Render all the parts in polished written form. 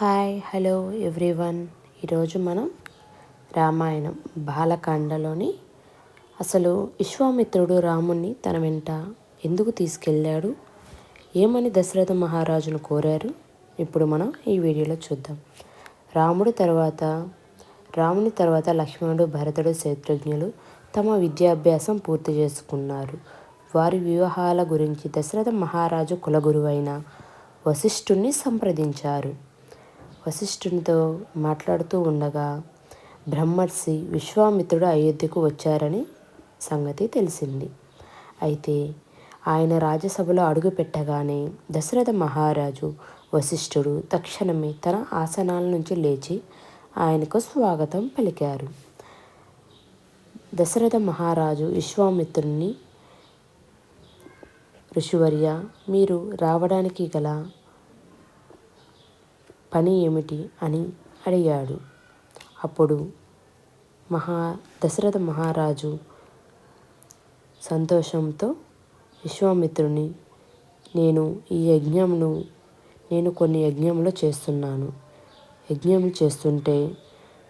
Hi hello everyone. ఈరోజు మనం రామాయణం బాలకాండలోని అసలు విశ్వామిత్రుడు రాముణ్ణి తన వెంట ఎందుకు తీసుకెళ్ళాడు, ఏమని దశరథ మహారాజును కోరారు, ఇప్పుడు మనం ఈ వీడియోలో చూద్దాం. రాముని తర్వాత లక్ష్మణుడు, భరతుడు, శత్రుఘ్నులు తమ విద్యాభ్యాసం పూర్తి చేసుకున్నారు. వారి వివాహాల గురించి దశరథ మహారాజు కులగురువైన వశిష్ఠుణ్ణి సంప్రదించారు. వశిష్ఠునితో మాట్లాడుతూ ఉండగా బ్రహ్మర్షి విశ్వామిత్రుడు అయోధ్యకు వచ్చారని సంగతి తెలిసింది. అయితే ఆయన రాజ్యసభలో అడుగుపెట్టగానే దశరథ మహారాజు వశిష్ఠుడు తక్షణమే తన ఆసనాల నుంచి లేచి ఆయనకు స్వాగతం పలికారు. దశరథ మహారాజు విశ్వామిత్రుని, ఋషివర్య, మీరు రావడానికి గల పని ఏమిటి అని అడిగాడు. అప్పుడు దశరథ మహారాజు సంతోషంతో విశ్వామిత్రుని, నేను కొన్ని యజ్ఞములు చేస్తున్నాను. యజ్ఞం చేస్తుంటే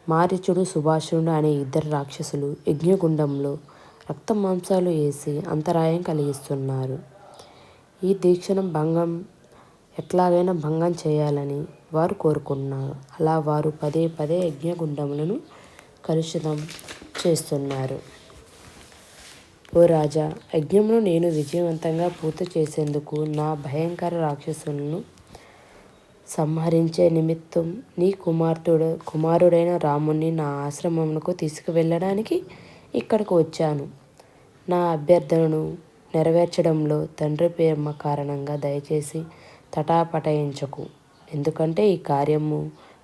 మారీచుడు, సుభాషుడు అనే ఇద్దరు రాక్షసులు యజ్ఞగుండంలో రక్త మాంసాలు వేసి అంతరాయం కలిగిస్తున్నారు. ఈ దీక్షను ఎట్లాగైనా భంగం చేయాలని వారు కోరుకున్నారు. అలా వారు పదే పదే యజ్ఞగుండములను కలుషితం చేస్తున్నారు. ఓ రాజా, యజ్ఞమును నేను విజయవంతంగా పూర్తి చేసేందుకు నా భయంకర రాక్షసులను సంహరించే నిమిత్తం నీ కుమారుడైన రాముణ్ణి నా ఆశ్రమమునకు తీసుకువెళ్ళడానికి ఇక్కడికి వచ్చాను. నా అభ్యర్థనను నెరవేర్చడంలో తండ్రి ప్రేమ కారణంగా దయచేసి తటాపటాయించకు. ఎందుకంటే ఈ కార్యము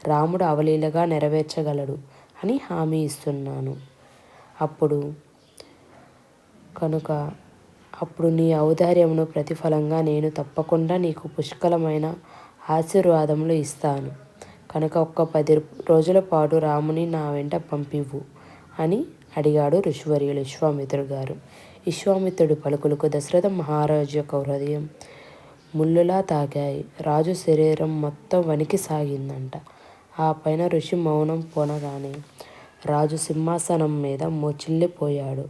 రాముడు అవలీలగా నెరవేర్చగలడు అని హామీ ఇస్తున్నాను. అప్పుడు నీ ఔదార్యమును ప్రతిఫలంగా నేను తప్పకుండా నీకు పుష్కలమైన ఆశీర్వాదములు ఇస్తాను. కనుక ఒక్క 10 రోజుల పాటు రాముని నా వెంట పంపివ్వు అని అడిగాడు ఋషివర్యులు విశ్వామిత్రుడు గారు. విశ్వామిత్రుడి పలుకులకు దశరథ మహారాజు యొక్క హృదయం ముళ్ళులా తాగాయి. రాజు శరీరం మొత్తం వణికి సాగిందంట. ఆ పైన ఋషి మౌనం పోనగానే రాజు సింహాసనం మీద మోచిల్లిపోయాడు.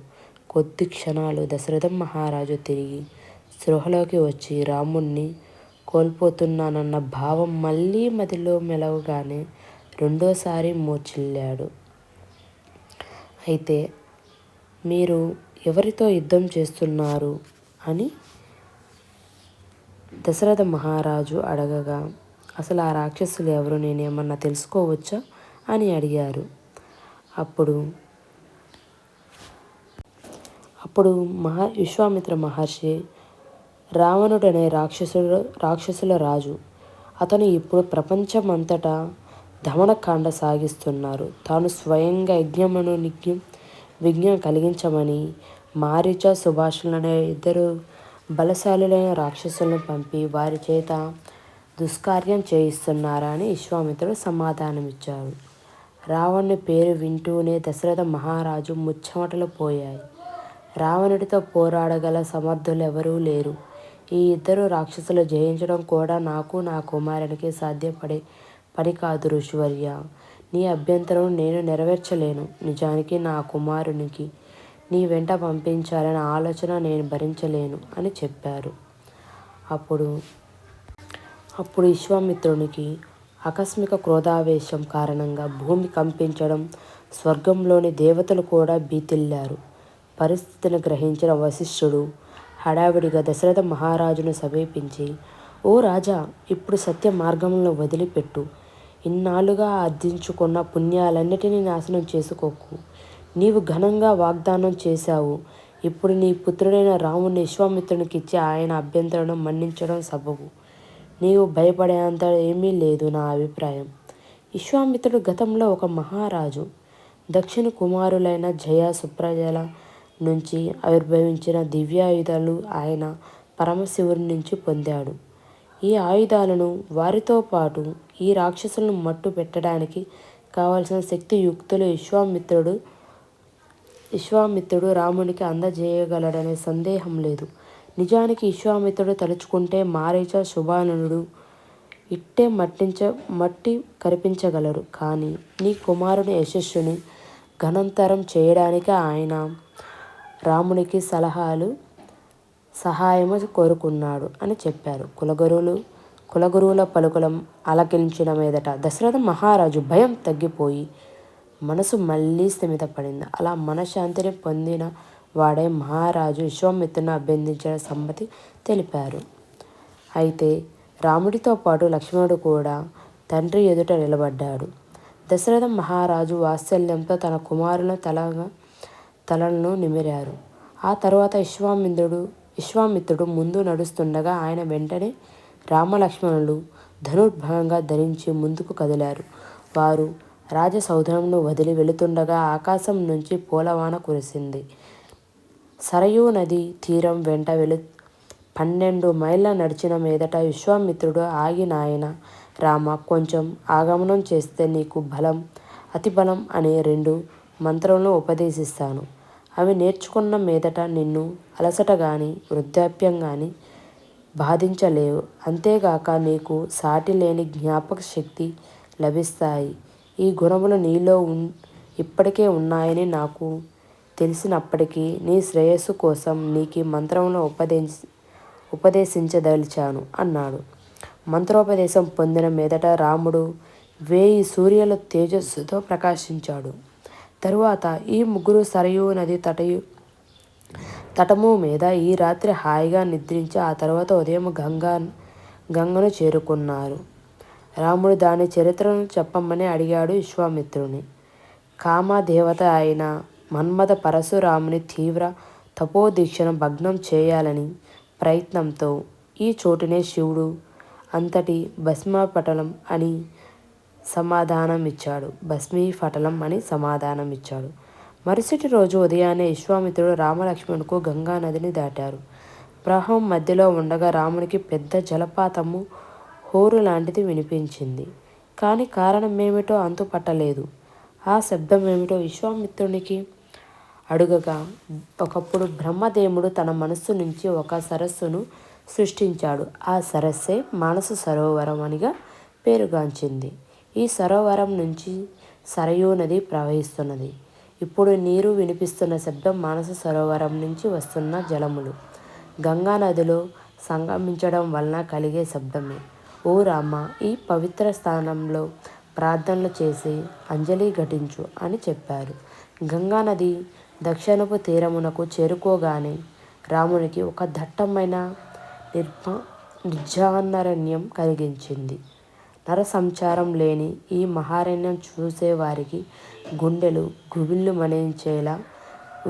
కొద్ది క్షణాలు దశరథ మహారాజు తిరిగి స్పృహలోకి వచ్చి రాముణ్ణి కోల్పోతున్నానన్న భావం మళ్ళీ మదిలో మెలవగానే రెండోసారి మోచిల్లాడు. అయితే మీరు ఎవరితో యుద్ధం చేస్తున్నారు అని దశరథ మహారాజు అడగగా, అసలు ఆ రాక్షసులు ఎవరు, నేనేమన్నా తెలుసుకోవచ్చా అని అడిగారు. అప్పుడు విశ్వామిత్ర మహర్షి, రావణుడు అనే రాక్షసుల రాజు. అతను ఇప్పుడు ప్రపంచమంతటా దమనకాండ సాగిస్తున్నారు. తాను స్వయంగా యజ్ఞమును విఘ్నం కలిగించమని మారీచ, సుభాషులనే ఇద్దరు బలశాలులైన రాక్షసులను పంపి వారి చేత దుష్కార్యం చేయిస్తున్నారని విశ్వామిత్రుడు సమాధానమిచ్చాడు. రావణుని పేరు వింటూనే దశరథ మహారాజు ముచ్చెమటలు పోయాయి. రావణుడితో పోరాడగల సమర్థులు ఎవరూ లేరు. ఈ ఇద్దరు రాక్షసులు జయించడం కూడా నాకు, నా కుమారునికి సాధ్యపడే పని కాదు ఋషివర్య. నీ అభ్యంతరం నేను నెరవేర్చలేను. నిజానికి నా కుమారునికి నీ వెంట పంపించాలనే ఆలోచన నేను భరించలేను అని చెప్పారు. అప్పుడు విశ్వామిత్రునికి ఆకస్మిక క్రోధావేశం కారణంగా భూమి కంపించడం, స్వర్గంలోని దేవతలు కూడా భీతిల్లారు. పరిస్థితిని గ్రహించిన వశిష్ఠుడు హడావిడిగా దశరథ మహారాజును సమీపించి, ఓ రాజా, ఇప్పుడు సత్య మార్గంలో వదిలిపెట్టు. ఇన్నాళ్ళుగా ఆర్జించుకున్న పుణ్యాలన్నిటినీ నాశనం చేసుకోకు. నీవు ఘనంగా వాగ్దానం చేశావు. ఇప్పుడు నీ పుత్రుడైన రాముని విశ్వామిత్రునికి ఇచ్చి ఆయన అభ్యంతరను మన్నించడం సబబు. నీవు భయపడేంత ఏమీ లేదు నా అభిప్రాయం. విశ్వామిత్రుడు గతంలో ఒక మహారాజు. దక్షిణ కుమారులైన జయ, సుప్రజల నుంచి ఆవిర్భవించిన దివ్యాయుధాలు ఆయన పరమశివుని నుంచి పొందాడు. ఈ ఆయుధాలను వారితో పాటు ఈ రాక్షసులను మట్టు పెట్టడానికి కావలసిన శక్తియుక్తులు విశ్వామిత్రుడు రామునికి అందజేయగలడనే సందేహం లేదు. నిజానికి విశ్వామిత్రుడు తలుచుకుంటే మారీచ, శుభానుడు ఇట్టే మట్టి కరిపించగలరు. కానీ నీ కుమారుని యశస్సుని ఘనంతరం చేయడానికి ఆయన రామునికి సహాయము కోరుకున్నాడు అని చెప్పారు. కులగురువుల పలుకులం ఆలకించిన మీదట దశరథ మహారాజు భయం తగ్గిపోయి మనసు మళ్ళీ స్థిమితపడింది. అలా మనశ్శాంతిని పొందిన వాడే మహారాజు విశ్వామిత్రుని అభ్యర్థించిన సమ్మతి తెలిపారు. అయితే రాముడితో పాటు లక్ష్మణుడు కూడా తండ్రి ఎదుట నిలబడ్డాడు. దశరథ మహారాజు వాత్సల్యంతో తన కుమారుల తలలను నిమిరారు. ఆ తరువాత విశ్వామిత్రుడు ముందు నడుస్తుండగా ఆయన వెంటనే రామలక్ష్మణులు ధనుర్భంగా ధరించి ముందుకు కదిలారు. వారు రాజసౌధంను వదిలి వెళుతుండగా ఆకాశం నుంచి పూలవాన కురిసింది. సరయూ నది తీరం వెంట 12 మైళ్ళ నడిచిన మీదట విశ్వామిత్రుడు ఆగి నాయన రామ, కొంచెం ఆగమనం చేస్తే నీకు బలం, అతిబలం అనే 2 మంత్రములను ఉపదేశిస్తాను. అవి నేర్చుకున్న మీదట నిన్ను అలసట గాని వృద్ధాప్యం గాని బాధించలేవు. అంతేగాక నీకు సాటి లేని జ్ఞాపక శక్తి లభిస్తాయి. ఈ గుణములు నీలో ఇప్పటికే ఉన్నాయని నాకు తెలిసినప్పటికీ నీ శ్రేయస్సు కోసం నీకు మంత్రములను ఉపదేశించదలిచాను అన్నాడు. మంత్రోపదేశం పొందిన మీదట రాముడు 1000 సూర్యుల తేజస్సుతో ప్రకాశించాడు. తరువాత ఈ ముగ్గురు సరయూ నది తటము మీద ఈ రాత్రి హాయిగా నిద్రించి ఆ తర్వాత ఉదయం గంగను చేరుకున్నారు. రాముడు దాని చరిత్రను చెప్పమని అడిగాడు విశ్వామిత్రుని. కామదేవత అయిన మన్మథ పరశురాముని తీవ్ర తపోదీక్షను భగ్నం చేయాలని ప్రయత్నంతో ఈ చోటునే శివుడు అంతటి భస్మీపటలం అని సమాధానం ఇచ్చాడు. మరుసటి రోజు ఉదయాన్నే విశ్వామిత్రుడు రామలక్ష్మణులకు గంగా నదిని దాటారు. ప్రవాహం మధ్యలో ఉండగా రామునికి పెద్ద జలపాతము హోరు లాంటిది వినిపించింది. కానీ కారణమేమిటో అంతుపట్టలేదు. ఆ శబ్దం ఏమిటో విశ్వామిత్రునికి అడుగగా ఒకప్పుడు బ్రహ్మదేవుడు తన మనస్సు నుంచి ఒక సరస్సును సృష్టించాడు. ఆ సరస్సే మానస సరోవరం అనిగా పేరుగాంచింది. ఈ సరోవరం నుంచి సరయూ నది ప్రవహిస్తున్నది. ఇప్పుడు నీరు వినిపిస్తున్న శబ్దం మానస సరోవరం నుంచి వస్తున్న జలములు గంగా నదిలో సంగమించడం వలన కలిగే శబ్దమే. ఓ రామ, ఈ పవిత్ర స్థానంలో ప్రార్థనలు చేసి అంజలి ఘటించు అని చెప్పారు. గంగా నది దక్షిణపు తీరమునకు చేరుకోగానే రామునికి ఒక దట్టమైన నిర్జనారణ్యం కలిగించింది. నరసంచారం లేని ఈ మహారణ్యం చూసేవారికి గుండెలు గుబిళ్ళు మనించేలా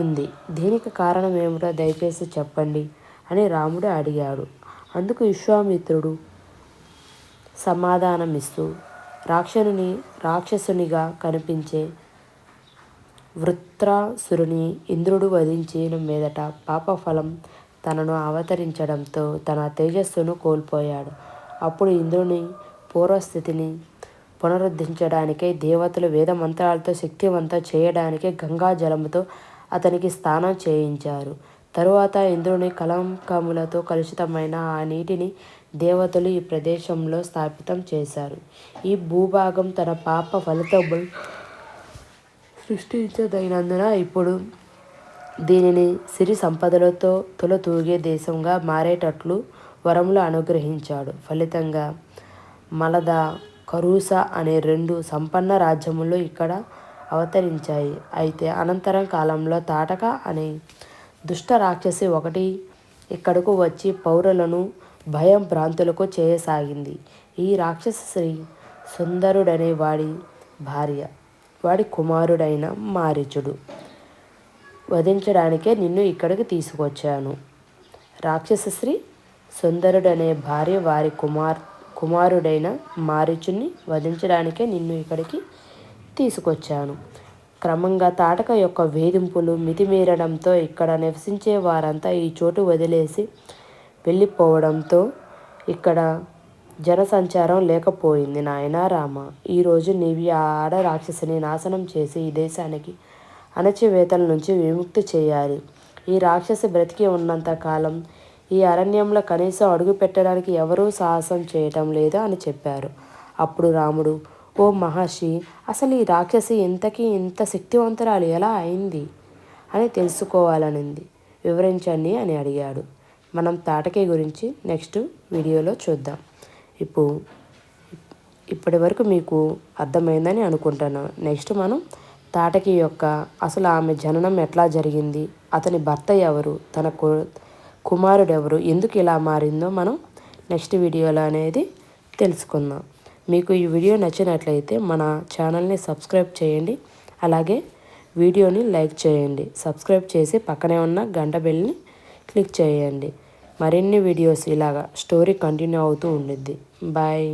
ఉంది. దీనికి కారణం ఏమిటో దయచేసి చెప్పండి అని రాముడు అడిగాడు. అందుకు విశ్వామిత్రుడు సమాధానమిస్తూ రాక్షసునిగా కనిపించే వృత్రాసురుని ఇంద్రుడు వధించిన మీదట పాపఫలం తనను అవతరించడంతో తన తేజస్సును కోల్పోయాడు. అప్పుడు ఇంద్రుని పూర్వస్థితిని పునరుద్ధరించడానికై దేవతలు వేద మంత్రాలతో శక్తివంతం చేయడానికి గంగా జలముతో అతనికి స్నానం చేయించారు. తరువాత ఇంద్రుని కలంకములతో కలుషితమైన ఆ నీటిని దేవతలు ఈ ప్రదేశంలో స్థాపితం చేశారు. ఈ భూభాగం తన పాప ఫలితములు సృష్టించదగినందున ఇప్పుడు దీనిని సిరి సంపదలతో తులతూగే దేశంగా మారేటట్లు వరములు అనుగ్రహించాడు. ఫలితంగా మలద, కరుస అనే 2 సంపన్న రాజ్యములు ఇక్కడ అవతరించాయి. అయితే అనంతరం కాలంలో తాటక అనే దుష్ట రాక్షసి ఒకటి ఇక్కడకు వచ్చి పౌరులను భయం భ్రాంతులకు చేయసాగింది. ఈ రాక్షస శ్రీ సుందరుడనే వాడి భార్య, వాడి కుమారుడైన మారీచుడు వధించడానికే నిన్ను ఇక్కడికి తీసుకొచ్చాను. రాక్షస శ్రీ సుందరుడనే భార్య వారి కుమారుడైన మారీచుని వధించడానికే నిన్ను ఇక్కడికి తీసుకొచ్చాను. క్రమంగా తాటక యొక్క వేధింపులు మితిమీరడంతో ఇక్కడ నివసించే వారంతా ఈ చోటు వదిలేసి వెళ్ళిపోవడంతో ఇక్కడ జనసంచారం లేకపోయింది. నాయనా రామ, ఈరోజు నీవి ఆ ఆడ రాక్షసిని నాశనం చేసి ఈ దేశానికి అణచివేతల నుంచి విముక్తి చేయాలి. ఈ రాక్షసి బ్రతికి ఉన్నంత కాలం ఈ అరణ్యంలో కనీసం అడుగు పెట్టడానికి ఎవరూ సాహసం చేయటం లేదు అని చెప్పారు. అప్పుడు రాముడు, ఓ మహర్షి, అసలు ఈ రాక్షసి ఇంతకీ ఇంత శక్తివంతురాలు ఎలా అయింది అని తెలుసుకోవాలనింది, వివరించండి అని అడిగాడు. మనం తాటకి గురించి నెక్స్ట్ వీడియోలో చూద్దాం. ఇప్పటి వరకు మీకు అర్థమైందని అనుకుంటున్నాను. నెక్స్ట్ మనం తాటకి యొక్క అసలు ఆమె జననం ఎట్లా జరిగింది, అతని భర్త ఎవరు, తన కుమారుడు ఎవరు, ఎందుకు ఇలా మారిందో మనం నెక్స్ట్ వీడియోలో అనేది తెలుసుకుందాం. మీకు ఈ వీడియో నచ్చినట్లయితే మన ఛానల్ని సబ్స్క్రైబ్ చేయండి. అలాగే వీడియోని లైక్ చేయండి. సబ్స్క్రైబ్ చేసి పక్కనే ఉన్న గంట బెల్ని క్లిక్ చేయండి. మరిన్ని వీడియోస్ ఇలాగా స్టోరీ కంటిన్యూ అవుతూ ఉండిద్ది. బాయ్.